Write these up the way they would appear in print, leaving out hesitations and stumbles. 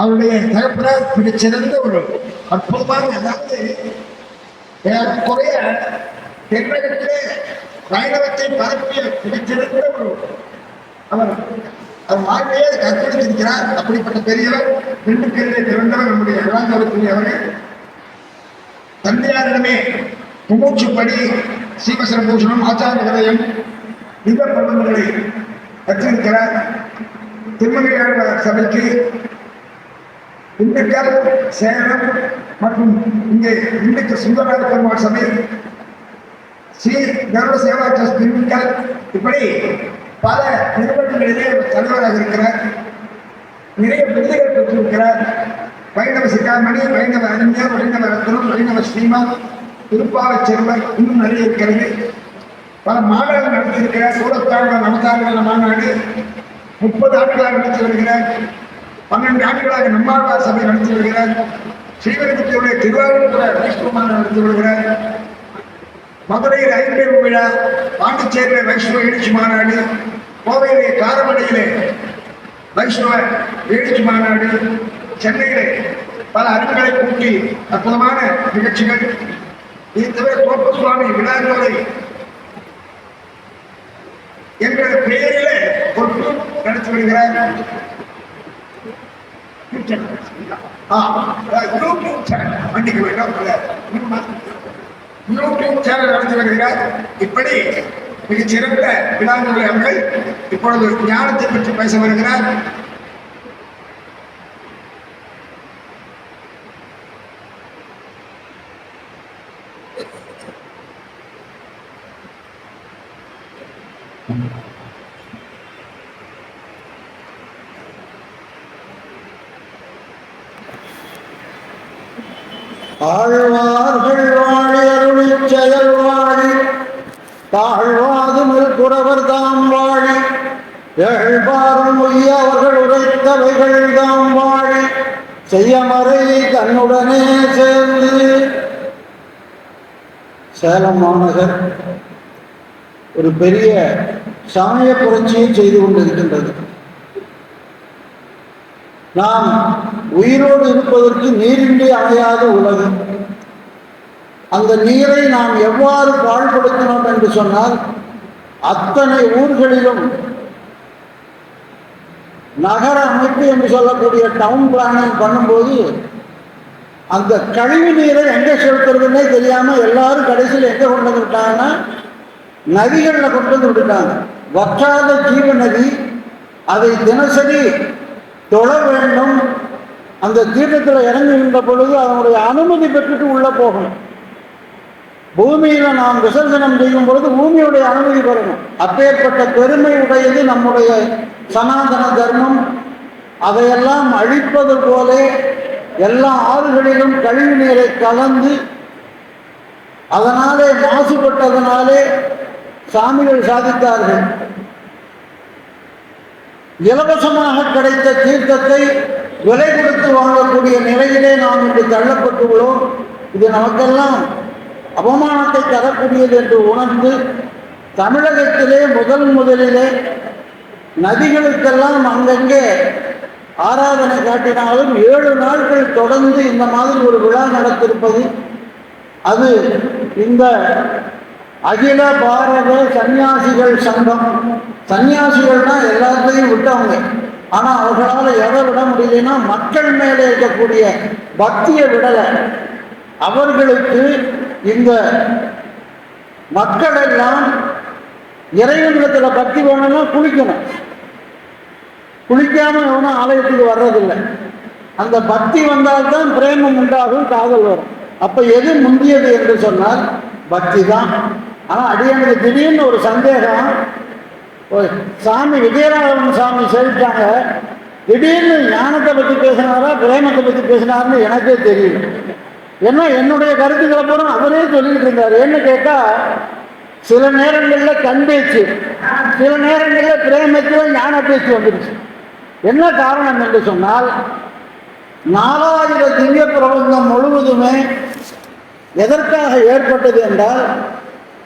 அவருடைய தகப்பனார் மிகச்சிறந்த ஒரு அற்புதமான, அதாவது குறைய தென்னகத்திலே வைணவத்தை பரப்பிய மிகச்சிறந்த ஒரு அவர் வாழ்க்கையை கற்பழித்திருக்கிறார். அப்படிப்பட்ட பெரியவர் திண்டுக்கல்லை திறந்தவர் நம்முடைய அருளாந்தவர்கள் அவர்கள். தந்தையாரிடமே முமூச்சுப்படி சீவசர பூஷணம், ஆச்சார விரயம், இந்த பிரபந்தங்களை கற்றிருக்கிறார். திருமங்கையாளர் சபைக்கு திண்டுக்கல், சேலம் மற்றும் இங்கே திண்டுக்கல் சுந்தரராஜ பெருமாள் சபை, ஸ்ரீ கருட சேவா டிரஸ்ட் திண்டுக்கல், இப்படி பல நிறுவனங்களிலே தலைவராக இருக்கிறார். நிறைய விருதுகள் பெற்றிருக்கிறார். வைணவ சிக்காமணி, வைணவ அறிஞர், வைணவ ரத்னம், வைணவ ஸ்ரீமான், திருப்பாவை செல்வர், இன்னும் நிறைய இருக்கிறது. பல மாநாடுகள் நடத்தியிருக்கிறார். சூரத்தாழ்வார் நமதாரண மாநாடு 30 ஆண்டுகளாக நடத்தி வருகிறார். 12 ஆண்டுகளாக நம்மாழ்வார் சபை நடத்தி வருகிறார். ஸ்ரீவில்லிபுத்தூருடைய திருவாரூர் வைஷ்ணவ மாநாடு நடத்தி வருகிறார். மதுரையில் ஐம்பெரும் விழா, பாண்டிச்சேரியில் வைஷ்ணவ எழுச்சி மாநாடு, கோவையிலே காரமடையிலே வைஷ்ணவ எழுச்சி மாநாடு, சென்னையிலே பல அறிவுகளை கூட்டி அற்புதமான நிகழ்ச்சிகள். இது தவிர தோப்பு சுவாமி விழாக்களை என்ற பெயரிலே கொண்டு நடத்தி வருகிறார். யூடியூப் சேனல் நடத்தி வருகிறார். இப்படி மிகச்சிறந்த விழாக்களை அவர்கள் இப்பொழுது ஞானத்தை பற்றி பேச வருகிறார். ஆழ்வார்கள் வாழி அருளிச் செயல் வாழி, தாழ்வாதுமில் குறவர் தாம் வாழி, எழுபாரும் உய்ய அவர்கள் உரைத்தவைகள் தாம் வாழி, செய்யமறை தன்னுடனே சேர்ந்து. சேலம் மாநகர் ஒரு பெரிய சமய புரட்சியை செய்து கொண்டிருக்கின்றது. நாம் உயிரோடு இருப்பதற்கு நீரின்றி அமையாத உலகம். அந்த நீரை நாம் எவ்வாறு பாழ்படுத்தினோம் என்று சொன்னால், அத்தனை ஊர்களிலும் நகர அமைப்பு என்று சொல்லக்கூடிய டவுன் பிளானிங் பண்ணும்போது அந்த கழிவு நீரை எங்கே செலுத்துறதுன்னே தெரியாமல் எல்லாரும் கடைசியில் எங்கே கொண்டு வந்து விட்டாங்கன்னா நதிகளில் கொண்டு வந்து விட்டுட்டாங்க. வற்றாத ஜீவ நதி, அதை தினசரி தொழ வேண்டும். அந்த தீர்த்தத்தில் இறங்குகின்ற பொழுது அதனுடைய அனுமதி பெற்றுட்டு உள்ள போகணும். பூமியில நாம் விசர்ஜனம் செய்யும் பொழுது பூமியுடைய அனுமதி பெறணும். அப்பேற்பட்ட பெருமை உடையது நம்முடைய சனாதன தர்மம். அதையெல்லாம் அழிப்பது போல எல்லா ஆறுகளிலும் கழிவு நீரை கலந்து அதனாலே மாசுபட்டதனாலே சாமிகள் சாதித்தார்கள். இலவசமாக கிடைத்த தீர்த்தத்தை விலை கொடுத்து வாங்கக்கூடிய நிலையிலே நாம் இன்று தள்ளப்பட்டுள்ளோம். இது நமக்கெல்லாம் அவமானத்தை தரக்கூடியது என்று உணர்ந்து தமிழகத்திலே முதலிலே நதிகளுக்கெல்லாம் அங்கங்கே ஆராதனை காட்டினாலும் 7 நாட்கள் தொடர்ந்து இந்த மாதிரி ஒரு விழா நடத்திருப்பது, அது இந்த அகில பாரத சன்னியாசிகள் சங்கம். சன்னியாசிகள்னா எல்லாத்தையும் விட்டவங்க. ஆனால் அவர்களால் எதை விட முடியலன்னா மக்கள் மேலே இருக்கக்கூடிய பக்தியை விடலை. அவர்களுக்கு இந்த மக்கள் எல்லாம் இறைவனிடத்தில் பக்தி வேணும்னா குளிக்கணும். குளிக்காமல் எவனும் ஆலயத்துக்கு வர்றதில்லை. அந்த பக்தி வந்தால்தான் பிரேமம் உண்டாகும், காதல் வரும். அப்போ எது முந்தியது என்று சொன்னால் பக்தி தான். ஆனால் அடியனுக்கு திடீர்னு ஒரு சந்தேகம். சாமி விஜயராகவன் சாமி சொல்லிட்டாங்க, திடீர்னு ஞானத்தை பற்றி பேசினாரா பிரேமத்தை பற்றி பேசினார்னு எனக்கே தெரியல. ஏன்னா என்னுடைய கருத்துக்களை பூரா அவரே சொல்லிட்டு இருந்தார். என்ன கேட்டால், சில நேரங்களில் கண் பேச்சு, சில நேரங்களில் பிரேமத்தில் ஞான பேச்சு வந்துடுச்சு. என்ன காரணம் என்று சொன்னால், 4000 திவ்ய பிரபந்தம் முழுவதுமே எதற்காக ஏற்பட்டது என்றால்,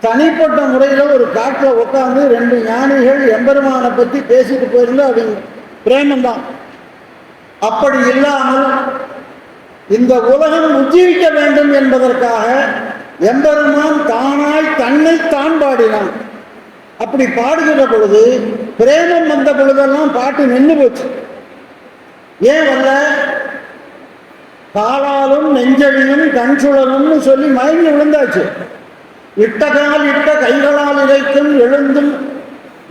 தனிப்பட்ட முறையில் ஒரு காட்டில் உட்காந்து 2 ஞானிகள் எம்பெருமானை பற்றி பேசிட்டு போயிருந்தா அது பிரேமந்தான். அப்படி இல்லாமல் இந்த உலகம் உஜ்ஜீவிக்க வேண்டும் என்பதற்காக எம்பெருமான் தானாய் தன்னைத்தான் பாடினான். அப்படி பாடுகிற பொழுது பிரேமம் வந்த பொழுதெல்லாம் பாட்டு நின்று போச்சு. ஏன் வரல? காலாலும் நெஞ்சழியும் கண்சுழலும்னு சொல்லி மயங்கி விழுந்தாச்சு. இட்ட கால் இட்ட கைகளால் இறைக்கும் எழுந்தும்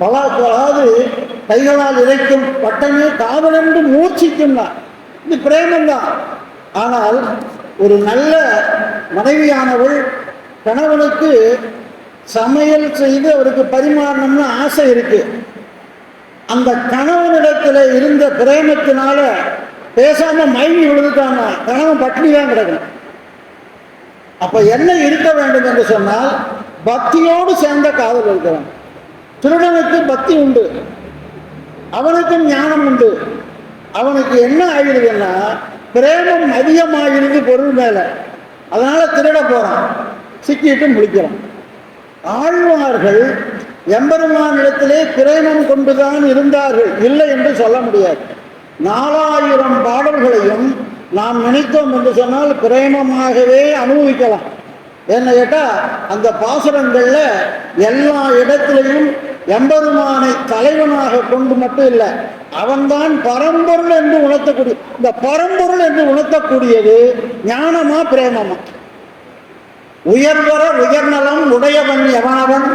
அதாவது கைகளால் இறைக்கும் பட்டமே காவலென்று மூர்ச்சிக்கும் தான். இது பிரேமந்தான். ஆனால் ஒரு நல்ல மனைவியானவள் கணவனுக்கு சமையல் செய்து அவருக்கு பரிமாறணும்னு ஆசை இருக்கு. அந்த கணவனிடத்தில் இருந்த பிரேமத்தினால பேசாம மயங்கி விழுந்துட்டாங்க, கணவன் பட்டினி தான் கிடக்கணும். அப்ப என்ன இருக்க வேண்டும் என்று சொன்னால் பக்தியோடு சேர்ந்த காதல் இருக்கிறான். திருடனுக்கு பக்தி உண்டு, அவனுக்கும் ஞானம் உண்டு. அவனுக்கு என்ன ஆகிடுதுன்னா பிரேமம் அதிகமாகிடுது பொருள் மேல, அதனால திருட போறான், சிக்கிட்டு முடிக்கிறான். ஆழ்வார்கள் எம்பெருமானிடத்திலே பிரேமம் கொண்டுதான் இருந்தார்கள், இல்லை என்று சொல்ல முடியாது. 4000 பாடல்களையும் நாம் நினைத்தோம் என்று சொன்னால் பிரேமமாகவே அனுபவிக்கலாம். என்ன கேட்டால் அந்த பாசுரங்கள்ல எல்லா இடத்திலையும் எம்பெருமானை தலைவனாக கொண்டு மட்டும் இல்லை, அவன்தான் பரம்பொருள் என்று உணர்த்தக்கூடிய, இந்த பரம்பொருள் என்று உணர்த்தக்கூடியது ஞானமா பிரேமமா? உயர்வர உயர்நலம் உடையவன் எவனவன்,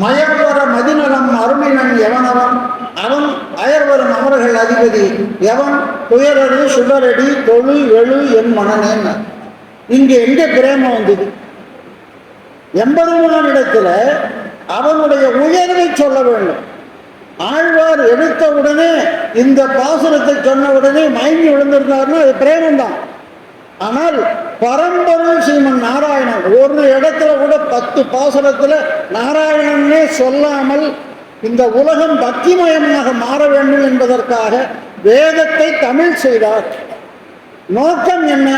மயர்வர மதிநலம் அருளினன் எவனவன், அவன் அயர்வரும் அமர்கள் அதிபதி எவன், துயரடு சுடரடி தொழு எழு என் மனநேன். இங்கே எங்கே பிரேமம் வந்தது? எம்பெருமானிடத்துல அவனுடைய உயர்வை சொல்ல வேண்டும். ஆழ்வார் எடுத்த உடனே இந்த பாசுரத்தை சொன்ன உடனே மயங்கி விழுந்திருந்தாருன்னா அது பிரேமம் தான். ஆனால் பரம்பொருள் ஸ்ரீமன் நாராயணன் ஒரு இடத்துல கூட 10 பாசுரத்துல நாராயணனே சொல்லாமல் இந்த உலகம் பக்திமயமாக மாற வேண்டும் என்பதற்காக வேதத்தை தமிழ் செய்தார். நோக்கம் என்ன?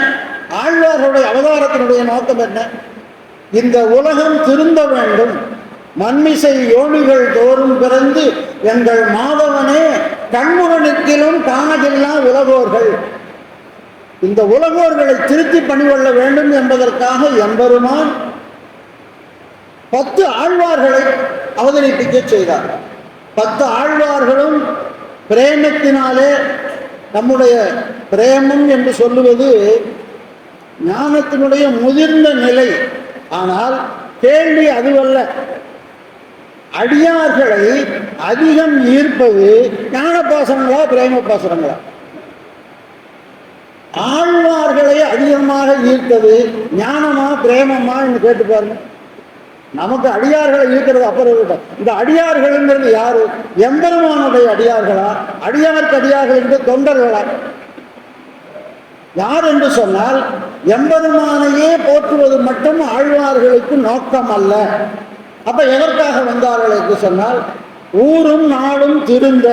ஆழ்வார்களுடைய அவதாரத்தினுடைய நோக்கம் என்ன? இந்த உலகம் திருந்த வேண்டும், மண்மிசை யோனிகள் தோறும் பிறந்து எங்கள் மாதவனே கண்முகனுக்கிலும் காணகில்லா உலகோர்கள், இந்த உலகோர்களை திருத்தி பணிகொள்ள வேண்டும் என்பதற்காக எம்பெருமான் 10 ஆழ்வார்களை அவதரிப்பிக்க செய்தார். 10 ஆழ்வார்களும் பிரேமத்தினாலே, நம்முடைய பிரேமம் என்று சொல்லுவது ஞானத்தினுடைய முதிர்ந்த நிலை. ஆனால் கேள்வி அதுவல்ல, அடியார்களை அதிகம் ஈர்ப்பது ஞான பாசனங்களா பிரேம பாசனங்களா? ஆழ்வார்களை அதிகமாக ஈர்த்தது ஞானமா பிரேமமா என்று கேட்டு பாருங்க. நமக்கு அடியார்களை ஈர்க்கிறது அப்புறம் இருக்கட்டும், இந்த அடியார்கள்ங்கிறது யாரு? எம்பெருமானுடைய அடியார்களா, அடியாருக்கு அடியார்கள் என்று தொண்டர்களா? யார் என்று சொன்னால் எம்பெருமானையே போற்றுவது மட்டும் ஆழ்வார்களுக்கு நோக்கம் அல்ல. அப்ப எதற்காக வந்தார்கள் என்று சொன்னால் ஊரும் நாடும் திருந்த,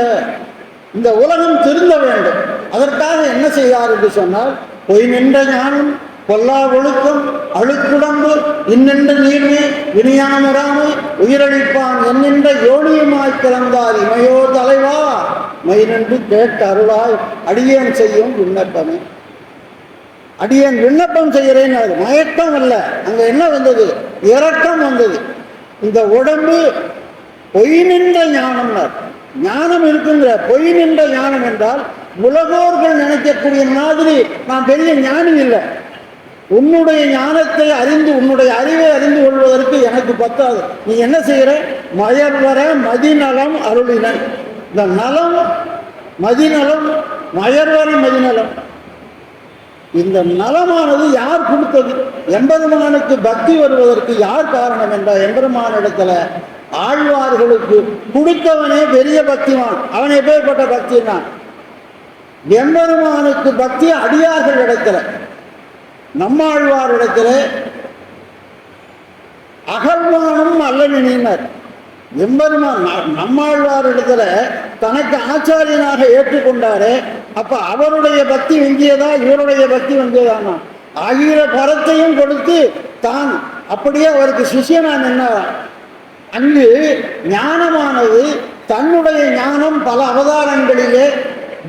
இந்த உலகம் திருந்த வேண்டும். அதற்காக என்ன செய்தார் என்று சொன்னால் பொய் நின்ற ஞானம், பொல்லா ஒழுக்கம், அழுக்குடம்பு, இன்னென்ற நீர்மை, வினியாமராமை, உயிரழிப்பான் என்னென்ற யோனியுமாய் பிறந்தார் இமையோ தலைவா மை நின்று கேட்ட அருளாய் அடியேன் செய்யும் விண்ணப்பமே. அடியேன் விண்ணப்பம் செய்கிறேன். அது மயக்கம் அல்ல, அங்க என்ன வந்தது? இரக்கம் வந்தது. இந்த உடம்பு பொய் நின்ற ஞானம், ஞானம் இருக்குங்கிற பொய் நின்ற ஞானம் என்றால் உலகோர்கள் நினைக்கக்கூடிய மாதிரி நான் பெரிய ஞானி இல்லை. உன்னுடைய ஞானத்தை அறிந்து, உன்னுடைய அறிவை அறிந்து கொள்வதற்கு எனக்கு பத்தாது. நீ என்ன செய்கிற? மயர்வர மதிநலம் அருளினன். இந்த நலம் மதிநலம், மயர்வர மதிநலம், இந்த நலமானது யார் கொடுத்தது? எம்பெருமானுக்கு பக்தி வருவதற்கு யார் காரணம் என்றால் எம்பெருமானிடத்துல ஆழ்வார்களுக்கு கொடுத்தவனே பெரிய பக்திவான். அவன் எப்பேற்பட்ட பக்தினான்? எம்பெருமானுக்கு பக்தி அடியார்கள் இடத்துல, நம்மாழ்வார் இடத்துல அகழ்வானும் அல்லனினர். எம்பெருமான் நம்மாழ்வார் இடத்துல தனக்கு ஆச்சாரியனாக ஏற்றுக்கொண்டாரே, அப்ப அவருடைய பக்தி வெங்கியதா, இவருடைய பக்தி வெங்கியதானா? ஆகிய பரத்தையும் கொடுத்து தான் அப்படியே அவருக்கு சிஷியனா நின்றார். அங்கு ஞானமானது தன்னுடைய ஞானம் பல அவதாரங்களிலே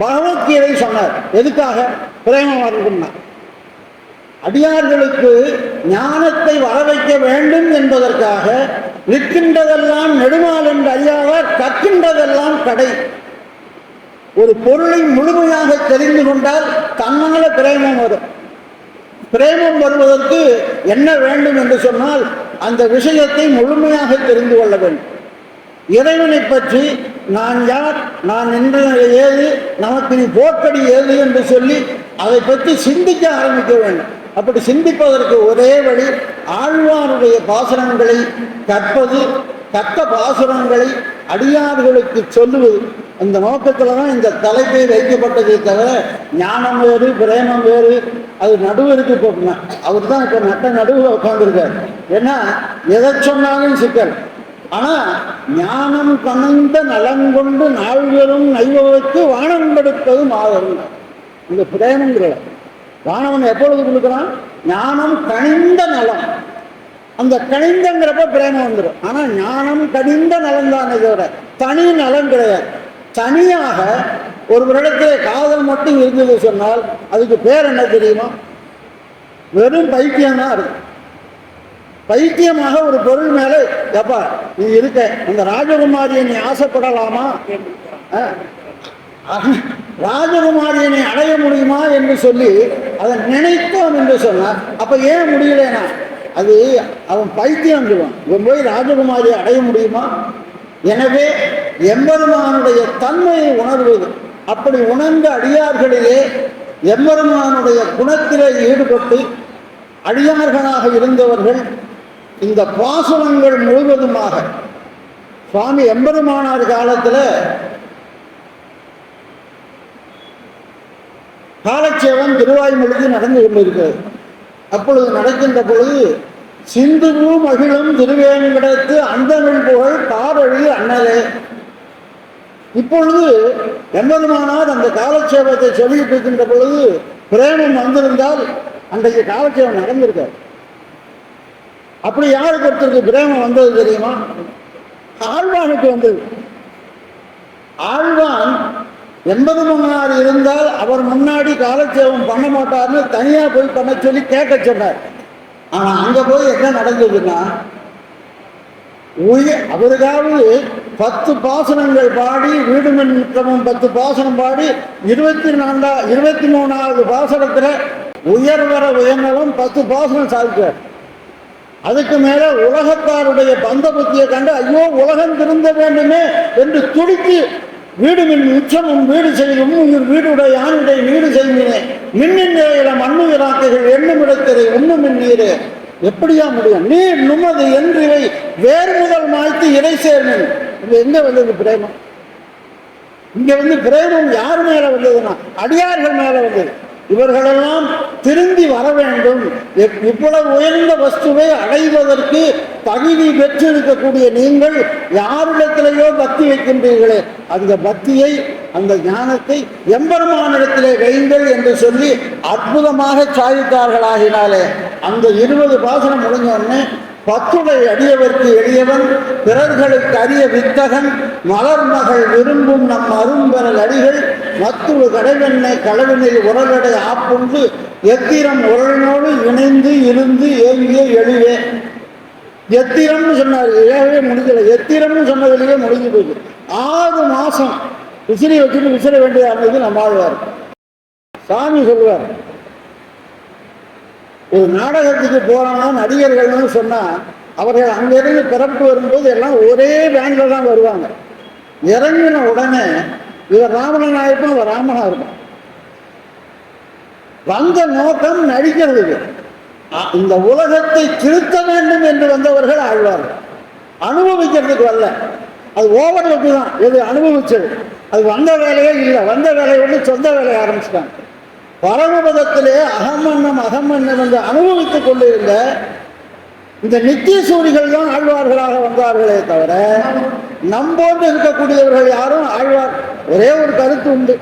பகவத்கீதை சொன்னார். எதுக்காக? பிரேமம் வரணும்னா அடியார்களுக்கு ஞானத்தை வர வைக்க வேண்டும் என்பதற்காக. நிற்கின்றதெல்லாம் நெடுமால் என்று அறியாதார் கற்கின்றதெல்லாம் கடை. ஒரு பொருளை முழுமையாக தெரிந்து கொண்டால் தன்னால பிரேமம் வரும். பிரேமம் வருவதற்கு என்ன வேண்டும் என்று சொன்னால் அந்த விஷயத்தை முழுமையாக தெரிந்து கொள்ள வேண்டும். இறைவனை பற்றி நான் யார், நான் நின்ற ஏது, நமக்கு நீ போக்கடி ஏது என்று சொல்லி அதை பற்றி சிந்திக்க ஆரம்பிக்க வேண்டும். அப்படி சிந்திப்பதற்கு ஒரே வழி ஆழ்வாருடைய பாசுரங்களை கற்பது, கற்ற பாசுரங்களை அடியார்களுக்கு சொல்லுவது. அந்த நோக்கத்தில் தான் இந்த தலைப்பை வைக்கப்பட்டதை தவிர ஞானம் வேறு பிரேமம் வேறு. அது நடுவருக்கு போட்டுனா அவர் தான் இப்போ நட்ட நடுவில் உட்காந்துருக்கார். ஏன்னா எதை சொன்னாலும் சிக்கல். ஆனால் ஞானம் கனிந்த நலங்கொண்டு நாள்வரும் நைவதற்கு வானம் கொடுப்பது மாதம். இந்த பிரேமங்கிற வானவன் எப்பொழுது கொடுக்குறான்? ஞானம் கனிந்த நலம். அந்த கனிந்தங்கிறப்ப பிரேமம் வந்துடும். ஆனால் ஞானம் கனிந்த நலம் தானே தவிர தனி நலம் கிடையாது. தனியாக ஒரு இடத்துல காதல் மட்டும் இருந்தது சொன்னால் அதுக்கு பேர் என்ன தெரியுமா? வெறும் பைத்தியம்தான் இருக்கும். பைத்தியமாக ஒரு பொருள் மேலே எப்பா நீ இருக்க, அந்த ராஜகுமாரியை நீ ஆசைப்படலாமா, ராஜகுமாரியை அடைய முடியுமா என்று சொல்லி அதை நினைத்தோம் என்று சொன்னார். அப்ப ஏன் முடியலனா அது அவன் பைத்தியம் சொல்லுவான். இவன் போய் ராஜகுமாரியை அடைய முடியுமா? எனவே எம்பெருமானுடைய தன்மையை உணர்வது. அப்படி உணர்ந்த அடியார்களிலே எம்பெருமானுடைய குணத்திலே ஈடுபட்டு அடியார்களாக இருந்தவர்கள் இந்த பாசுரங்கள் முழுவதுமாக சுவாமி எம்பெருமானார் காலத்தில் காலட்சேபம் திருவாய்மொழிக்கு நடந்து கொண்டிருக்கிறது. அப்பொழுது நடக்கின்ற பொழுது சிந்துவு மகிழும் திருவேங்கடத்து அந்தமிழ் புகழ் காரழி அண்ணலே. இப்பொழுது எம்பெருமானார் அந்த காலட்சேபத்தை சொல்லிட்டு இருக்கின்ற பொழுது பிரேமம் வந்திருந்தால் அன்றைக்கு காலட்சேபம் நடந்திருக்காரு. அப்படி யாருக்கு ஒருத்தருக்கு பிரேமம் வந்தது தெரியுமா? ஆழ்வானுக்கு வந்தது. ஆழ்வான் எம்பெருமானார் இருந்தால் அவர் முன்னாடி காலட்சேபம் பண்ண மாட்டார்னு தனியா போய் பண்ண சொல்லி கேட்க சொன்னார். ஆனா அங்க போய் என்ன நடந்ததுன்னா அவருக்காவது 10 பாசனங்கள் பாடி வீடு மின்கமும் 10 பாசனம் பாடி 23வது பாசனத்துல உயர்வர உயர்நலம் 10 பாசனம் சாதிச்சார். அதுக்கு மேல உலகத்தாருடைய பந்த புத்தியை கண்டு ஐயோ உலகம் திருந்த வேண்டுமே என்று துடித்து வீடு மின் உச்சமும் வீடு செய்யும் வீடுடைய யானுடைய வீடு செய்கிறேன் மின்னின் நிலையில மண்ணு இராக்கைகள் எண்ணும் இடத்திலே உண்ணும் நீரே. எப்படியா முடியும்? நீர் நுமது என்று இவை வேறு முதல் மாய்த்து இறை சேர்மன். எங்க வந்தது பிரேமம்? இங்க பிரேமம் யார் மேல வந்ததுன்னா அடியார்கள் மேல வந்தது. இவர்களெல்லாம் திரும்பி வர வேண்டும். இவ்வளவு உயர்ந்த வஸ்துவை அடைவதற்கு தகுதி பெற்றிருக்கக்கூடிய நீங்கள் யாரிடத்திலேயோ பக்தி வைக்கின்றீர்களே, அந்த பக்தியை அந்த ஞானத்தை எம்பெருமானிடத்திலே வைங்கள் என்று சொல்லி அற்புதமாக சாதித்தார்களாகினாலே அந்த 20 பாசனம் முடிஞ்ச உடனே 10 அடியவர்க்கு எளியவன் பிறர்களுக்கு அரிய வித்தகன் மலர்மகள் விரும்பும் நம் அரும்பெறல் அடிகள் மத்துரு கடைவெண்ணை களவினில் உரலடை ஆப்புண்டு எத்திரம் உரலினோடு இணைந்து இருந்து ஏங்கிய எளிவே. எத்திரம்னு சொன்னார், ஏவே முடிஞ்சல. எத்திரம்னு சொன்னதிலேயே முடிஞ்சு போயிடுது. 6 மாசம் விசிறி வச்சுட்டு விசிற வேண்டியது நம்ம ஆழ்வார். சாமி சொல்லுவார், ஒரு நாடகத்துக்கு போறானா நடிகர்கள்னு சொன்னா அவர்கள் அங்கிருந்து பிறப்பு வரும்போது எல்லாம் ஒரே வேன்ல தான் வருவாங்க. இறங்கின உடனே இவர் ராமனா இருப்பான், அவர் ராமனா இருப்பான். வந்த நோக்கம் நடிக்கிறதுக்கு. இந்த உலகத்தை திருத்த வேண்டும் என்று வந்தவர்கள் ஆழ்வார்கள். அனுபவிக்கிறதுக்கு வரல. அது ஓவர் வச்சு தான் எது அனுபவிச்சது. அது வந்த வேலையே இல்லை. வந்த வேலையை வந்து சொந்த வேலையை ஆரம்பிச்சிட்டாங்க. பரமபதத்திலே அகமன்னம் அகமன்னம் என்று அனுபவித்துக் கொண்டிருந்த இந்த நித்திய சூரிகள் தான் ஆழ்வார்களாக வந்தார்களே தவிர நம்போன்று இருக்கக்கூடியவர்கள் யாரும் ஆழ்வார். ஒரே ஒரு கருத்து உண்டு,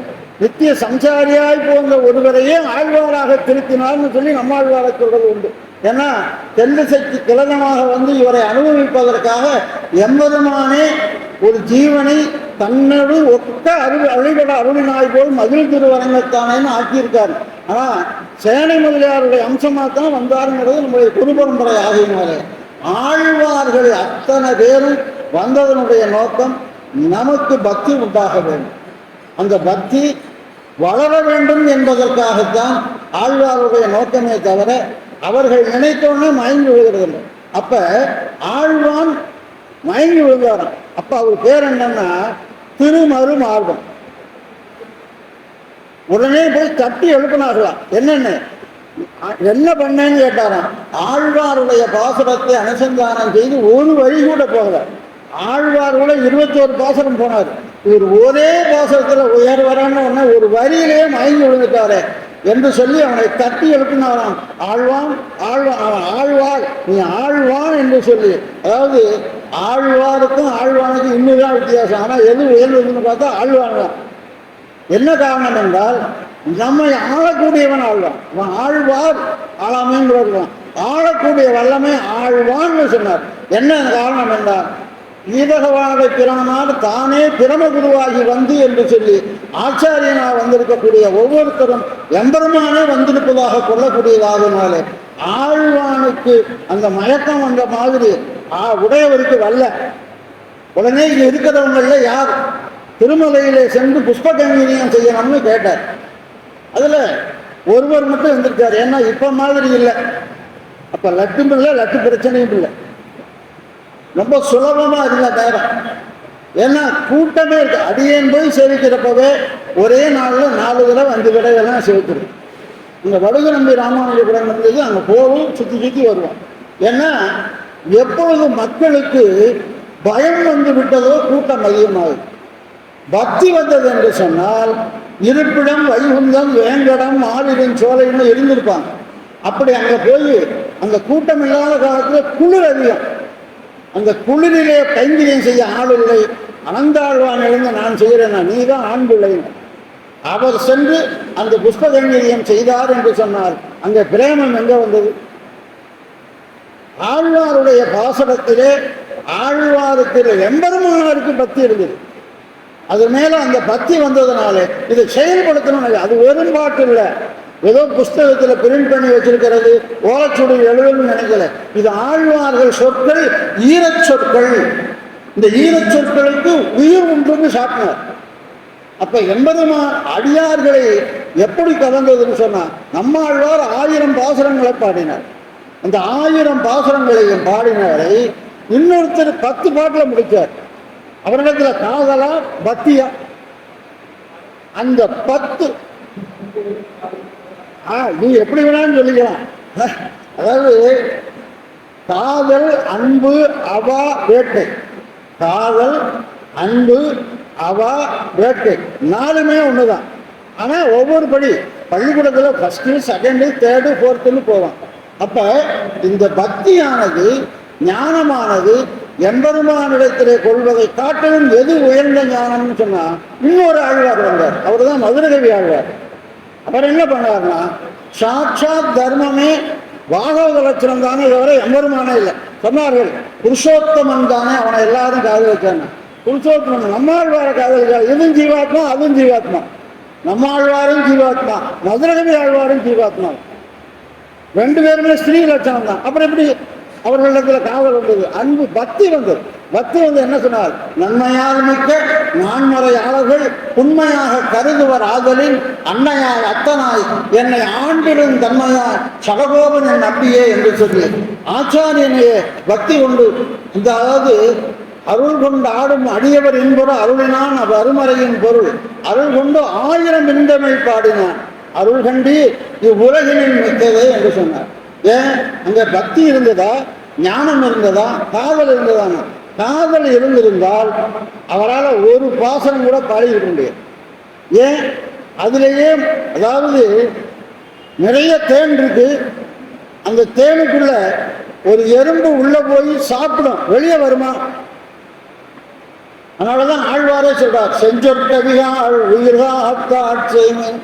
நித்திய சம்சாரியாய் போன்ற ஒருவரையே ஆழ்வாராக திருத்தினார்னு சொல்லி நம்மாழ்வாரை சொல்றது உண்டு. ஏன்னா தென்திசைக்கு கிழனமாக வந்து இவரை அனுபவிப்பதற்காக எம்பெருமானே ஒரு ஜீவனை தன்னோடு ஒக்க அழிபட அருளினாய் போல் மகிழ் திருவரங்கத்தானேன்னு ஆக்கியிருக்காரு. ஆனால் சேனை முதலியாருடைய அம்சமாக தான் வந்தாருங்கிறது நம்முடைய குரு பரம்பரை ஆகியனாலே. ஆழ்வார்கள் அத்தனை பேரும் வந்ததனுடைய நோக்கம் நமக்கு பக்தி உண்டாக வேண்டும், அந்த பக்தி வளர வேண்டும் என்பதற்காகத்தான் ஆழ்வாருடைய நோக்கமே தவிர அவர்கள் நினைத்தோன்னே மயங்கி விழுகிறதில்லை. அப்ப ஆழ்வான் மயங்கி விழுந்தாராம். அப்ப அவர் பேர் என்னன்னா திருமரு மார்பம். உடனே போய் தட்டி எழுப்பினார்களாம். என்ன பண்ணேன்னு கேட்டாராம். ஆழ்வாருடைய பாசுரத்தை அனுசந்தானம் செய்து ஒரு வழி கூட போகல. ஆழ்வார் கூட 21 பாசுரம் போனார். இவர் ஒரே பாசுரத்தில் உயர்வரான்னு ஒன்று ஒரு வரியிலே மயங்கி விழுந்துட்டாரு என்று சொல்லி அவனை தட்டி எழுப்பினாராம். ஆழ்வான் ஆழ்வார் நீ ஆழ்வான் என்று சொல்லி, அதாவது ஆழ்வாருக்கும் ஆழ்வானுக்கும் இன்னுதான் வித்தியாசம். ஆனால் எது உயர்ந்ததுன்னு பார்த்தா ஆழ்வான் தான். என்ன காரணம் என்றால் நம்மை ஆளக்கூடியவன் ஆழ்வான். அவன் ஆழ்வார் ஆளாமேன்னு வருவான். ஆளக்கூடிய வல்லமை ஆழ்வான்னு சொன்னார். என்ன காரணம் என்றால் ஈதகவாக பிறனார் தானே பிரம குருவாகி வந்து என்று சொல்லி ஆச்சாரியனாக வந்திருக்கக்கூடிய ஒவ்வொருத்தரும் எம்பெருமானே வந்திருப்பதாக கொள்ளக்கூடியதாகனாலே ஆழ்வானுக்கு அந்த மயக்கம் வந்த மாதிரி உடையவருக்கு வல்ல. உடனே இங்க இருக்கிறவங்கள யார் திருமலையிலே சென்று புஷ்பகங்கீரியம் செய்யணும்னு கேட்டார். அதுல ஒருவர் மட்டும் வந்திருக்காரு. ஏன்னா இப்ப மாதிரி இல்லை. அப்ப லட்டும் இல்லை, லட்டு பிரச்சனையும் இல்லை. ரொம்ப சுலபமா இருந்த நேரம். ஏன்னா கூட்டமே இருக்கு. அடியேன் போய் சேவிக்கிறப்பவே ஒரே நாளில் 4 தடவை 5 தடவைலாம் சேவிக்கிறது. அங்கே வடுகு நம்பி ராமானுஜபுரம் இருந்தது. அங்கே போவோம், சுற்றி வருவோம். ஏன்னா எப்பொழுது மக்களுக்கு பயம் வந்து விட்டதோ கூட்டம் அதிகமாகுது. பக்தி வந்தது என்று சொன்னால் இருப்பிடம் வைகுந்தம் வேங்கடம் ஆலிடன் சோலைன்னு இருந்திருப்பாங்க. அப்படி அங்கே போய் அந்த கூட்டம் இல்லாத காலத்தில் குளிர் அதிகம். அந்த குளிரிலே கைங்கரியம் செய்ய ஆள் இல்லை. அனந்தாழ்வான் எழுந்து நான் செய்கிறேன், நீ தான் ஆண் பிள்ளை. அவர் சென்று அந்த புஷ்ப கைங்கரியம் செய்தார் என்று சொன்னார். அங்கே பிரேமம் எங்க வந்தது? ஆழ்வாருடைய பாசனத்திலே ஆழ்வாருக்கு எம்பெருமானாருக்கு பக்தி இருந்தது. அது மேல அந்த பக்தி வந்ததுனாலே இதை செயல்படுத்தணும். அது வெறும் பாட்டு இல்லை, ஏதோ புஸ்தகத்தில் பிரிண்ட் பண்ணி வச்சிருக்கிறது, ஓலச்சுடி எழுதுன்னு நினைக்கல. இது ஆழ்வார்கள் சொற்கள், ஈரச் சொற்கள். இந்த ஈரச் சொற்களுக்கு உயிர் உண்டுன்னு சாப்பினார். அப்ப எம்பெருமான் அடியார்களை எப்படி கலந்ததுன்னு சொன்னா நம்மாழ்வார் 1000 பாசுரங்களை பாடினார். அந்த 1000 பாசுரங்களையும் பாடினவரை இன்னொருத்தர் 10 பாட்டில் முடிச்சார். அவரிடத்துல காதலா பக்தியா? அந்த 10 நீ எப்படி வேணாலும் சொல்லிக்கலாம். அதாவது காதல், அன்பு, அவா, வேட்டை. காதல், அன்பு, அவா, வேட்டை 4மே ஒண்ணுதான். ஆனா ஒவ்வொரு படி பள்ளிக்கூடத்தில் 1st, 2, 3, 4ன்னு போவான். அப்ப இந்த பக்தியானது, ஞானமானது எம்பெருமானிடத்திலே கொள்வதை காட்டிலும் எது உயர்ந்த ஞானம்னு சொன்னா இன்னொரு ஆழ்வார் வந்தார். அவர் தான் மதுரகவி ஆழ்வார். அவர் என்ன பண்ணார்னா சாட்சாத் தர்மமே பாகவத லட்சணம் தானே தவிர எம்பெருமானே இல்லை. சொன்னார்கள் புருஷோத்தமன் தானே அவனை எல்லாரும் காதலிச்சாங்க. புருஷோத்தமன் நம்மாழ்வார காதலிச்சார். இதுவும் ஜீவாத்மா, அதுவும் ஜீவாத்மா. நம்மாழ்வாரும் ஜீவாத்மா, மதுரகவி ஆழ்வாரும் ஜீவாத்மா. 2 பேருமே ஸ்ரீ லட்சணம் தான். அப்புறம் எப்படி அவர்களிடத்துல காதல் வந்தது? அன்பு, பக்தி வந்தது. பக்தி வந்து என்ன சொன்னார்? நன்மையால் மிக்க நான்மறையாளர்கள் உண்மையாக கருதுவர் ஆதலின் அன்னையாய் அத்தனாய் என்னை ஆண்டிடும் தன்மையாய் சககோபன் என் நம்பியே என்று சொல்லி ஆச்சாரியனையே பக்தி கொண்டு இந்த அதாவது அருள் கொண்டு ஆடும் அடியவர் என்பது அருளினான் அவ் அருமறையின் பொருள் அருள் கொண்டு 1000 இன்பமை பாடினான் அருள் கண்டி இவ்வுலகினில் மிக்கதே என்று சொன்னார். ஏன் அங்க பக்தி இருந்ததா, ஞானம் இருந்ததா, காதல் இருந்ததானா? காதல் இருந்திருந்தால் அவரால் ஒரு பாசனம் கூட பாடியிருக்க முடியாது. ஏன்? அதுலேயே அதாவது நிறைய தேன் இருக்கு. அந்த தேனுக்குள்ள ஒரு எறும்பு உள்ள போய் சாப்பிடும், வெளியே வருமா? அதனாலதான் ஆழ்வாரே சொல்றார், செஞ்சொற்கவிகாள் உயிர்காட்சேமன்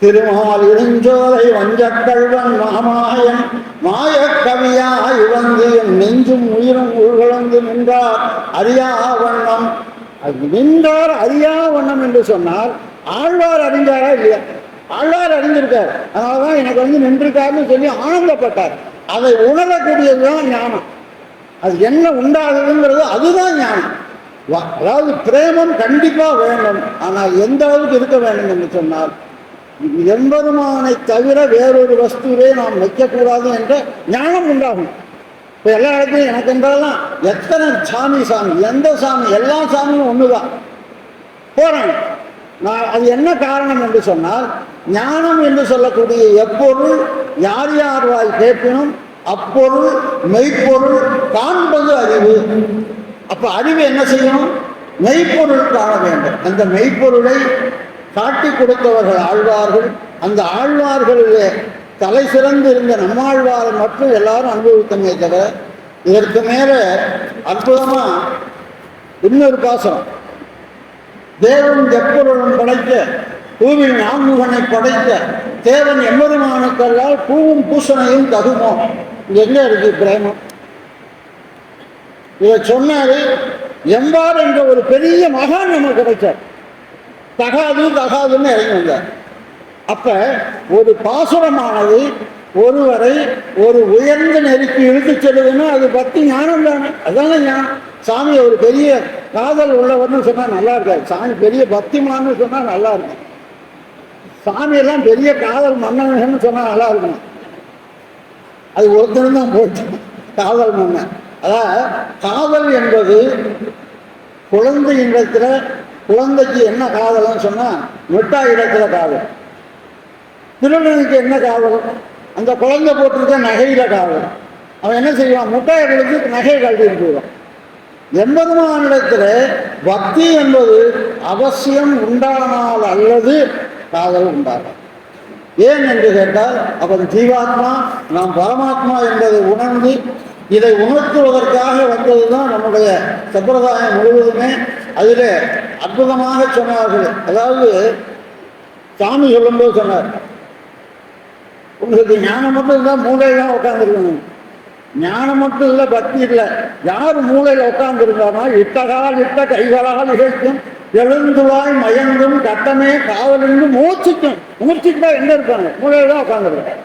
திருமால் இடுஞ்சோலை வஞ்சக்கல்வன் மாமாயன் மாய கவியாய் வந்து என் நெஞ்சும் உயிரும் உள்கலந்து நின்றார் அறியா வண்ணம் அது நின்றார் அறியா வண்ணம் என்று சொன்னால் ஆழ்வார் அறிஞ்சாரா இல்லையா? ஆழ்வார் அறிஞ்சிருக்கார். அதனாலதான் எனக்கு நின்றிருக்காருன்னு சொல்லி ஆனந்தப்பட்டார். அதை உணரக்கூடியதுதான் ஞானம். அது என்ன உண்டாகுதுங்கிறது அதுதான் ஞானம். அதாவது பிரேமம் கண்டிப்பா வேண்டும். ஆனால் எந்த அளவுக்கு இருக்க வேண்டும் என்று சொன்னால் எம்பெருமானை தவிர வேறொரு வஸ்துவை நாம் வைக்கக்கூடாது என்ற ஞானம் உண்டாகும். இப்போ எல்லா இடத்துலையும் எனக்கு என்றாலும் எத்தனை சாமி எந்த சாமி, எல்லா சாமியும் ஒண்ணுதான் போறாங்க. நான் அது என்ன காரணம் என்று சொன்னால் ஞானம் என்று சொல்லக்கூடிய எப்பொருள் யார் யார் வாய் கேட்பினும் அப்பொருள் மெய்ப்பொருள் காண்பது அறிவு. அப்ப அறிவு என்ன செய்யணும்? மெய்ப்பொருள் காண வேண்டும். அந்த மெய்ப்பொருளை காட்டி கொடுத்தவர்கள் ஆழ்வார்கள். அந்த ஆழ்வார்களிலே தலை சிறந்து இருந்த நம்மாழ்வாரை மட்டும் எல்லாரும் அனுபவித்தமே தவிர இதற்கு மேல அற்புதமா இன்னொரு பாசனம், தேவன் எப்பொருளும் படைத்த பூவில் நான்முகனை படைத்த தேவன் எம்பெருமானுக்கல்லால் பூவும் பூசணையும் தகுமோ. எங்க இருக்கு பிரேமம்? இதை சொன்னாரு எம்பார் என்ற ஒரு பெரிய மகான் நமக்கு கிடைச்சார். தகாதுன்னு இறங்கி வந்தார். அப்ப ஒரு பாசுரமானது ஒருவரை ஒரு உயர்ந்த நெருக்கி இழுத்துச் செல்லுதுன்னா அது பக்தி ஞானம் தானே. அதானே ஞானம். சாமி ஒரு பெரிய காதல் உள்ளவர்னு சொன்னா நல்லா இருக்காது. சாமி பெரிய பக்திமான்னு சொன்னா நல்லா இருக்கும். சாமி எல்லாம் பெரிய காதல் மன்னன்னு சொன்னா நல்லா இருக்கணும். அது ஒருத்தரும் தான் போச்சு காதல் மன்னன். அதான் காதல் என்பது குழந்தை இடத்துல, குழந்தைக்கு என்ன காதல்னு சொன்னா மிட்டாய் இடத்துல காதல். திருடனுக்கு என்ன காதல்? அந்த குழந்தை போட்டிருக்க நகையில காதல். அவன் என்ன செய்வான்? முட்டாயை கொடுத்து நகையை கழட்டிட்டு போயிடும். எம்பெருமானிடத்துல பக்தி என்பது அவசியம் உண்டானால் அல்லது காதல் உண்டாகும். ஏன் என்று கேட்டால் அவன் ஜீவாத்மா, நாம் பரமாத்மா என்பதை உணர்ந்து இதை உணர்த்துவதற்காக வந்ததுதான் நம்முடைய சம்பிரதாயம் முழுவதுமே. அதில் அற்புதமாக சொன்னார்கள். அதாவது சாமி சொல்லும்போது சொன்னார், உங்களுக்கு ஞானம் மட்டும் இருந்தால் மூளையெல்லாம் உட்காந்துருக்கணும். ஞானம் மட்டும் இல்லை, பக்தி இல்லை. யார் மூளையில் உட்காந்துருந்தாருன்னா இட்டகால் இட்ட கைகளால் இழைக்கும் எழுந்துவாய் மயங்கும் கட்டமே காவலிருந்து மூச்சுக்கும். மூச்சுக்கு எங்க இருக்காங்க? மூளையில தான் உட்காந்துருக்காங்க.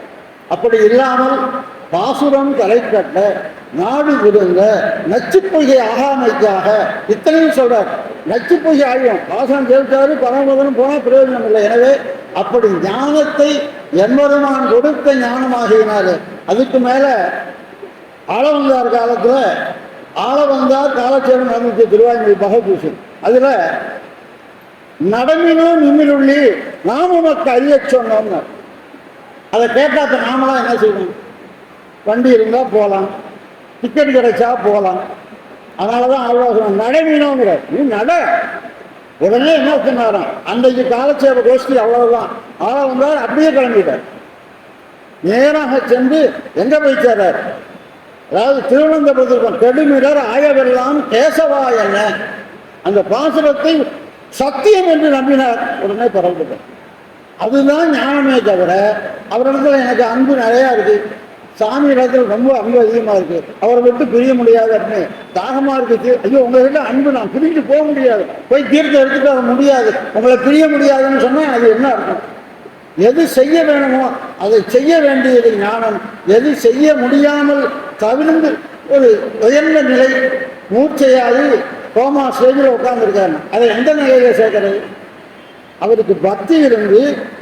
அப்படி இல்லாமல் பாசுரம் தலைக்கட்ட நாடு விடுங்க நச்சுப்பொய்கை ஆகாமைக்காக இத்தனையும் சொல்றார். நச்சுப்பொய்கை ஆகியும் பாசனம் கேட்டாரு பரமபதனம் போனால் பிரயோஜனம் இல்லை. எனவே அப்படி ஞானத்தை எம்பெருமான் கொடுத்த ஞானமாகினாலே அதுக்கு மேல ஆளவந்தார் காலத்துல ஆளவந்தார் காலச்சேரம் நடந்துச்சு திருவாய்மொழி பகவூசி. அதுல நடமினோ நிமிருள்ளி நாம் உனக்கு அறிய சொன்னோம்னு. அதை கேட்டாத்த நாமளாம் என்ன செய்யணும்? வண்டி இருந்தால் போகலாம், டிக்கெட் கிடைச்சா போகலாம். அதனாலதான் ஆழ்வாசனம் நடமீனோங்கிற நீ நட. உடனே என்ன சொன்னாராம்? அன்றைக்கு காலச்சேர கோஷ்டி அவ்வளவுதான். ஆள வந்தார் அப்படியே கிளம்பிட்டார். நேராக சென்று எங்க போய் சேரார்? அதாவது திருவனந்தபுரத்திற்கும் கெடுமிடர் ஆயவெல்லாம் கேசவா என்ன அந்த பாசுரத்தை சத்தியம் என்று நம்பினார். உடனே பரவிட்டார். அதுதான் ஞானமே தவிர அவரிடத்துல எனக்கு அன்பு நிறையா இருக்கு, சாமி இடத்துல ரொம்ப அன்பு அதிகமாக இருக்கு, அவரை விட்டு பிரிய முடியாது அப்படின்னு தாகமாக இருக்குது. ஐயோ உங்ககிட்ட அன்பு நான் பிரிஞ்சு போக முடியாது, போய் தீர்த்தம் எடுத்துட்டு வர முடியாது, உங்களை பிரிய முடியாதுன்னு சொன்னால் அது என்ன அர்த்தம்? எது செய்ய வேணுமோ அதை செய்ய வேண்டியது ஞானம். எது செய்ய முடியாமல் தவிர்ந்து ஒரு உயர்ந்த நிலை மூச்சையாது கோமா ஸ்டேஜில் உட்கார்ந்துருக்காரு. அதை எந்த நிலையில சேர்க்கிறது? அவருக்கு பக்தி இருந்து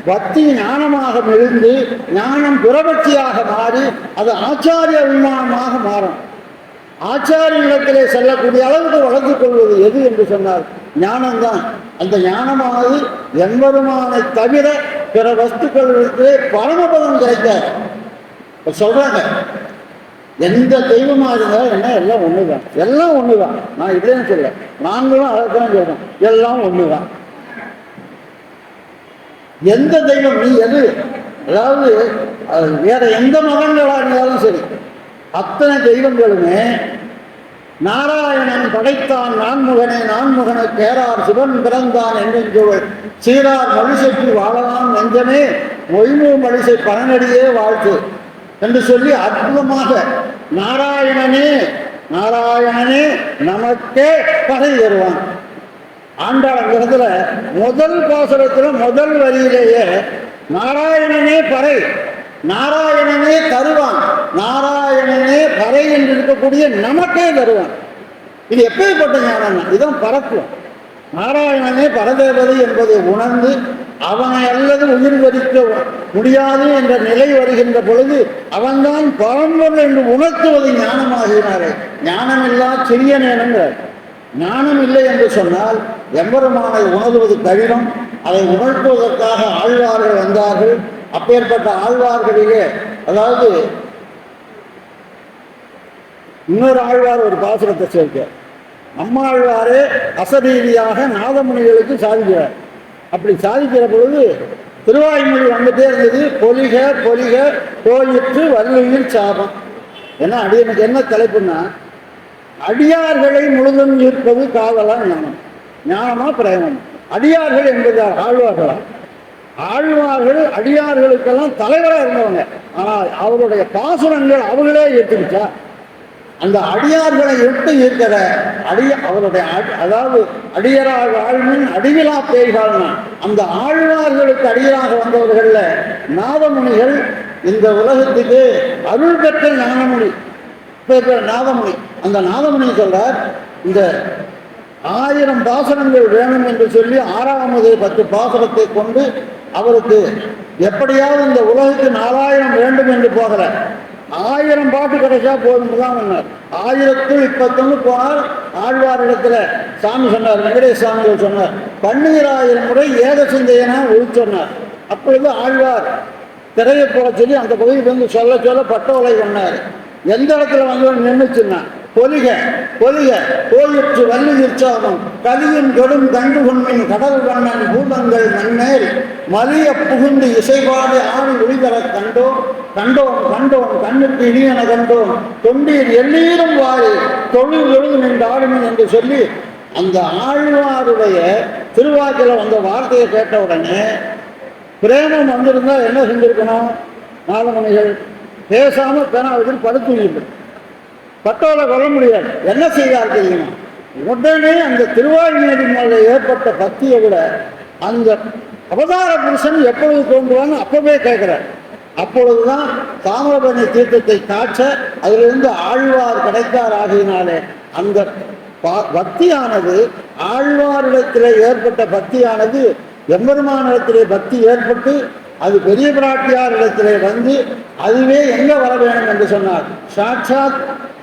பக்தி ஞானமாக மெழுந்து ஞானம் புறபக்தியாக மாறி அது ஆச்சாரிய அபிமானமாக மாறும். ஆச்சாரிய இடத்திலே செல்லக்கூடிய அளவுக்கு வளர்த்துக் கொள்வது எது என்று சொன்னார்? ஞானம்தான். அந்த ஞானமானது எம்பெருமானை தவிர பிற வஸ்துக்களுக்கு பரமபதம் கிடைக்க சொல்றாங்க. எந்த தெய்வமாக இருந்தாலும் என்ன எல்லாம் ஒண்ணுதான், எல்லாம் ஒண்ணுதான். நான் இல்லைன்னு சொல்ல, நாங்களும் அதைத்தான் சொல்றோம், எல்லாம் ஒண்ணுதான். எந்த தெய்வம் நீ எது, அதாவது வேற எந்த மகன்களா இருந்தாலும் சரி, அத்தனை தெய்வங்களுமே நாராயணன் படைத்தான் நான்முகனை நான்முகனை பேரார் சிவன் பிறந்தான் என்றென்றோள் சீரார் மொழிசைக்கு வாழலாம் நெஞ்சமே மொய்மூ மொழிசை பலனடியே வாழ்த்து என்று சொல்லி அற்புதமாக நாராயணனே நாராயணனே நமக்கே பகை தருவான். ஆண்டாள் அந்த இடத்துல முதல் பாசுரத்தில் முதல் வரியிலேயே நாராயணனே பறை, நாராயணனே தருவான், நாராயணனே பறை என்று இருக்கக்கூடிய நமக்கே தருவான். இது எப்பேற்பட்ட ஞானம்? இதுதான் பறக்கும். நாராயணனே பரதேவதை என்பதை உணர்ந்து அவனை அல்லது உயிர் வரிக்க முடியாது என்ற நிலை வருகின்ற பொழுது அவன்தான் பரம்பொருள் என்று உணர்த்துவது ஞானமாகிறாரே. ஞானம் இல்லா சிறிய நேரங்கள். ஞானம் இல்லை என்று சொன்னால் எம்பெருமானை உணர்வது கடினம். அதை உணர்த்துவதற்காக ஆழ்வார்கள் வந்தார்கள். அப்பேற்பட்ட ஆழ்வார்களிலே, அதாவது இன்னொரு ஆழ்வார் ஒரு பாசுரத்தை சேர்க்க, நம்மாழ்வாரே அசரீதியாக நாதமுனிகளுக்கு சாதிக்கிறார். அப்படி சாதிக்கிற பொழுது திருவாய்மொழி வந்துட்டே இருந்தது, பொலிக பொலிக போயிற்று வள்ளியில் சாபம். ஏன்னா அடியனுக்கு என்ன தலைப்புன்னா, அடியார்களை முழுதும் ஈர்ப்பது காதலா ஞானம், ஞானமா பிரேமம். அடியார்கள் என்பது ஆழ்வார்களா? ஆழ்வார்கள் அடியார்களுக்கெல்லாம் தலைவராக இருந்தவங்க. ஆனால் அவருடைய பாசுரங்கள் அவர்களே ஏற்றுக்கிச்சா? அந்த அடியார்களை எட்டு இருக்கிற அவருடைய அதாவது அடியராக ஆழ்மின் அடிவிலா பேய்கால்னா அந்த ஆழ்வார்களுக்கு அடியராக வந்தவர்கள நாதமுனிகள் இந்த உலகத்துக்கு அருள் பெற்ற ஞானமுனி நாதமுனி. அந்த நாதமுனி சொல்றார், இந்த 1000 பாசனங்கள் வேணும் என்று சொல்லி 6வது 10 பாசனத்தை கொண்டு அவருக்கு எப்படியாவது இந்த உலகத்துக்கு 4000 வேண்டும் என்று போகிறார். 1000 பாட்டு கிடைச்சா போதும் தான் சொன்னார். 1021 போனார். ஆழ்வாரிடத்துல சாமி சொன்னார், வெங்கடேஷ் சாமிகள் சொன்னார், 12000 முறை ஏக சிந்தையனா ஒழி சொன்னார். அப்பொழுது ஆழ்வார் திரையை போக சொல்லி அந்த பகுதியில் வந்து சொல்ல சொல்ல பட்டோலை சொன்னார். எந்த இடத்துல வந்து நின்றுச்சுன்னா, பொலிக பொலிக போயிற்று வள்ளி உற்சாகம் கலியின் கொடும் கண்டு கொண்மின் கடல் வண்ணன் பூதங்கள் மண்ணேல் மலிய புகுந்து இசைபாடு ஆடி ஒளிதர கண்டோம் கண்டோம் கண்டோம் கண்ணுக்கு இனியன கண்டோம் தொண்டீர் எல்லீரும் வாரி தொழில் எழுது நின்று ஆளுமை என்று சொல்லி அந்த ஆழ்வாருடைய திருவாக்கில் வந்த வார்த்தையை கேட்ட உடனே பிரேமம் வந்திருந்தா என்ன செஞ்சிருக்கணும்? நாதமுனிகள் பேசாம பேனாவதில் படுத்துவிட்டு பட்டோலை கொள்ள முடியாது. என்ன செய்தார் தெரியுமா? உடனே அந்த திருவாய்மொழி மேலே ஏற்பட்ட பக்தியை விட அந்த அவதார புருஷன் எப்பொழுது தோன்றுவான்னு அப்பவே கேட்கிறார். அப்பொழுதுதான் தாமிரபரணி தீர்த்தத்தை காய்ச்ச அதிலிருந்து ஆழ்வார் கிடைத்தார். ஆகியனாலே அந்த பக்தியானது ஆழ்வாரிடத்திலே ஏற்பட்ட பக்தியானது எம்பெருமானிடத்திலே பக்தி ஏற்பட்டு அது பெரிய பிராட்டியார் இடத்திலே வந்து அதுவே எங்க வர வேணும் என்று சொன்னார். சாட்சாத்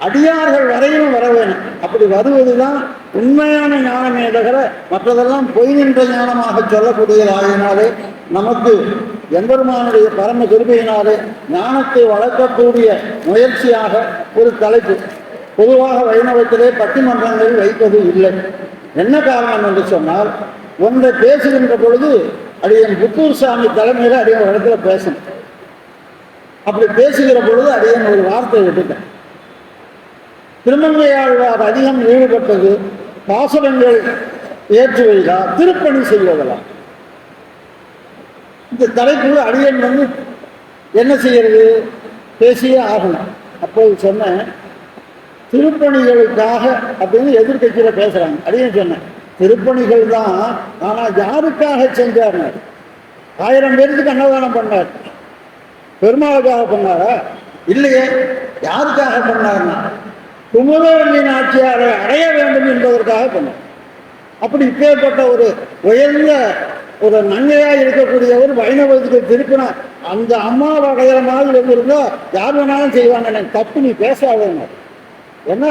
அடியார்கள் வரையிலும் வர வேணும். அப்படி வருவதுதான் உண்மையான ஞானமே தவிர மற்றதெல்லாம் பொய் நின்ற ஞானமாக சொல்லக்கூடியதாகினாலே நமக்கு எம்பெருமானுடைய பரம கிருபையினாலே ஞானத்தை வளர்க்கக்கூடிய முயற்சியாக ஒரு தலைப்பு. பொதுவாக வைணவத்திலே பட்டிமன்றங்கள் வைப்பது இல்லை. என்ன காரணம் என்று சொன்னால், ஒன்றை பேசுகின்ற பொழுது அடியன் புத்தூர் சாமி தலைமையில் அடியன் ஒரு இடத்துல பேசணும். அப்படி பேசுகிற பொழுது அடியன் ஒரு வார்த்தை விட்டுட்டேன். திருமங்கையாழ்வார் அதிகம் ஈடுபட்டது பாசுரங்கள் ஏற்றுவதா திருப்பணி செய்வதெல்லாம். இந்த தலைப்புல அடியன் வந்து என்ன செய்யறது, பேசியே ஆகணும். அப்போது சொன்னேன், திருப்பணிகளுக்காக அப்படின்னு எதிர்கட்சியில் பேசுறாங்க. அடியன் சொன்னேன், திருப்பணிகள் தான், ஆனால் யாருக்காக செஞ்சார்? 1000 பேருக்கு அன்னதானம் பண்ணார். பெருமாளுக்காக பண்ணாரா? இல்லையே. யாருக்காக பண்ணார்னா குமுதவல்லி நாச்சியாரை அடைய வேண்டும் என்பதற்காக பண்ணார். அப்படி இப்பேற்பட்ட ஒரு உயர்ந்த ஒரு நன்மையாக இருக்கக்கூடியவர் வைணவத்துக்கு திருப்பினார். அந்த அம்மாவை அடையிற மாதிரி இருந்தால் யார் வேணாலும் செய்வாங்க. தப்பு நீ பேசாதேங்க. என்ன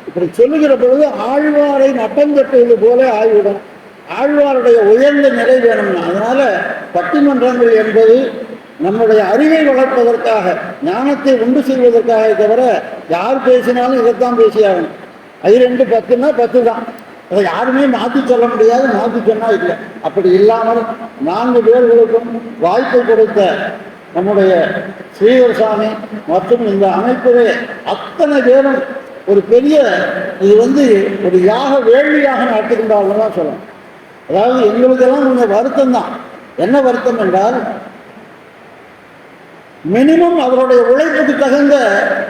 இப்படி சொல்லுகிற பொழுது ஆழ்வாரை நட்டம் தட்டுவது போல ஆய்விடும். ஆழ்வாருடைய உயர்ந்த நிலை வேணும்னா, அதனால பட்டிமன்றங்கள் என்பது நம்முடைய அறிவை வளர்ப்பதற்காக, ஞானத்தை உண்டு செய்வதற்காக தவிர யார் பேசினாலும் இதைத்தான் பேசியாகணும். 2 10ன்னா 10 தான். அதை யாருமே மாற்றி சொல்ல முடியாது, மாற்றி சொன்னா இல்லை. அப்படி இல்லாமல் 4 பேர்களுக்கும் வாய்ப்பு கொடுத்த நம்முடைய ஸ்ரீதர் சாமி மற்றும் இந்த அமைப்பிலே அத்தனை பேரும் ஒரு பெரிய இது வந்து ஒரு யாக வேள்வியாக நடத்துகின்றார்கள் தான் சொல்லணும். அதாவது எங்களுக்கெல்லாம் கொஞ்சம் வருத்தம் தான். என்ன வருத்தம் என்றால், மினிமம் அவருடைய உழைப்புக்கு தகுந்த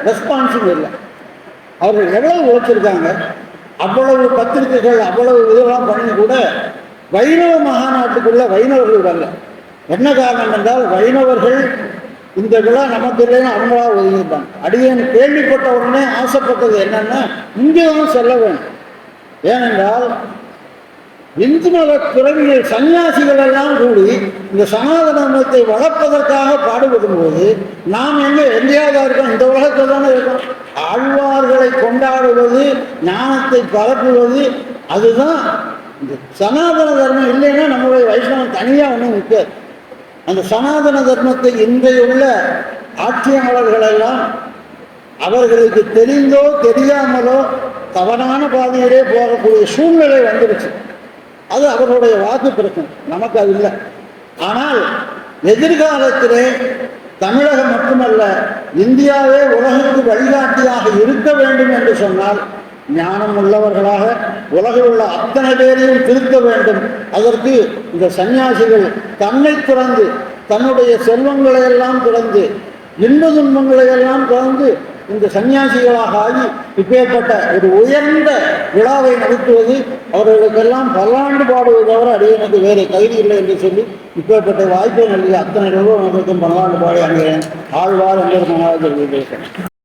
ரெஸ்பான்ஸும் இல்லை. அவர்கள் எவ்வளவு உழைச்சிருக்காங்க, அவ்வளவு பத்திரிகைகள் அவ்வளவு இதெல்லாம் பண்ணி கூட வைணவ மகாநாட்டுக்குள்ள வைணவர்கள் வரல. என்ன காரணம் என்றால் வைணவர்கள் இந்த விழா நமக்கு இல்லைன்னு அவங்களா ஒதுங்கிட்டாங்க. அடியேன் கேள்விப்பட்ட உடனே ஆசைப்பட்டது என்னன்னா இங்கே தான் செல்ல வேண்டும். ஏனென்றால் இந்து மத துறவிகள் சன்னியாசிகள் எல்லாம் கூடி இந்த சனாதன மதத்தை வளர்ப்பதற்காக பாடுபடும் போது நாம் எங்கேயாவது இருக்கோம், இந்த உலகத்தில் தானே இருக்கோம். ஆழ்வார்களை கொண்டாடுவது, ஞானத்தை பரப்புவது, அதுதான் இந்த சனாதன தர்மம். இல்லைன்னா நம்மளுடைய வைஷ்ணவம் தனியாக ஒன்றும் நிற்காது. அந்த சனாதன தர்மத்தை இன்றைய உள்ள ஆட்சியாளர்கள் எல்லாம் அவர்களுக்கு தெரிந்தோ தெரியாமலோ தவறான பாதையிலே போகக்கூடிய சூழ்நிலை வந்துருச்சு. அது அவர்களுடைய வாக்கு பிரச்சனை, நமக்கு அது இல்லை. ஆனால் எதிர்காலத்திலே தமிழகம் மட்டுமல்ல இந்தியாவே உலகுக்கு வழிகாட்டியாக இருக்க வேண்டும் என்று சொன்னால் ஞானம் உள்ளவர்களாக உலகில் உள்ள அத்தனை பேரையும் திருத்த வேண்டும். அதற்கு இந்த சன்னியாசிகள் தன்னை துறந்து, தன்னுடைய செல்வங்களை எல்லாம் துறந்து, இன்ப துன்பங்களை எல்லாம் துறந்து இந்த சன்னியாசிகளாக ஆகி இப்பேற்பட்ட ஒரு உயர்ந்த விழாவை நடத்துவது அவர்களுக்கெல்லாம் பல்லாண்டு பாடுவது தவிர அடியனுக்கு வேறு கைது இல்லை என்று சொல்லி இப்பேற்பட்ட வாய்ப்பை நல்கிய அத்தனை நிறுவனங்களுக்கும் பல்லாண்டு பாடி அங்கே ஆழ்வார் என்று மகாராஜர்கள் பேசுகிறேன்.